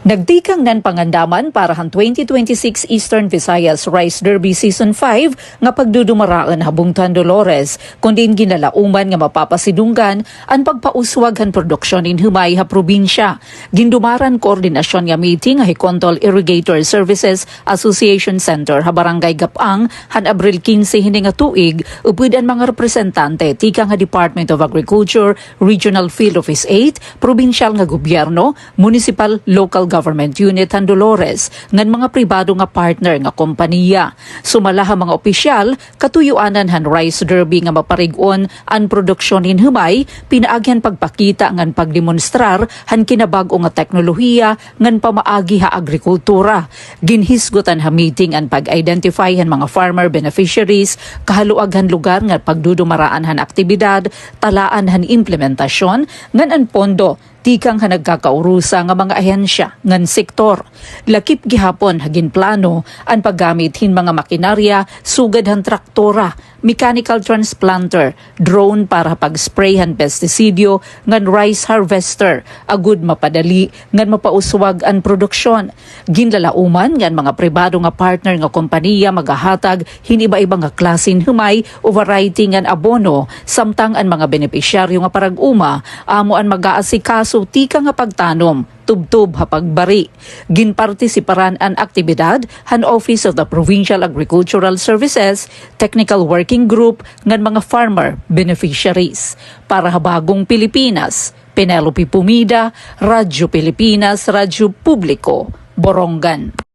Nagdikang nan pangandaman para han 2026 Eastern Visayas Rice Derby Season 5 nga pagdudumaraan habungtan Dolores, kundi ginalauman nga mapapasidunggan ang pagpauswag han produksyon in humay ha probinsya. Gindumaran koordinasyon nga meeting nga Hikontol Irrigator Services Association Center ha Barangay Gapang han Abril 15 hini nga tuig upod ang mga representante tika nga Department of Agriculture, Regional Field Office 8, probinsyal nga gobyerno, municipal, local government unit han Dolores ngan mga pribado nga partner nga kompanya. Sumala ha mga opisyal katuyuanan han Rice Derby nga maparig-on ang produksyon in humay, pinaagyan pagpakita ngan pagdemonstrar han kinabag-o nga teknolohiya ngan pamaagi ha agrikultura. Ginhisgutan ha meeting ang pag-identify han mga farmer beneficiaries, kahaluag han lugar nga pagdudumaraan han aktibidad, talaan han implementasyon ngan ang pondo tikang ha nagkakaurusa nga mga ahensya ngan sektor. Lakip gihapon hagin plano ang paggamit hin mga makinarya, sugad han traktora, mechanical transplanter, drone para pag-spray han pestisidyo ngan rice harvester, agud mapadali ngan mapauswag ang produksyon. Ginlalauman ngan mga pribado nga partner nga kompanya magahatag hiniba-iba nga klasin humay o variety ngan abono, samtang ang mga benepisyaryo nga parag-uma amo ang mag-aasikaso tika nga pagtanom, tubtub ha pagbari. Ginpartisiparan ang aktibidad han Office of the Provincial Agricultural Services, Technical Working Group ngan mga farmer beneficiaries. Para habagong Pilipinas, Penelope Pumida, Radyo Pilipinas, Radyo Publiko, Borongan.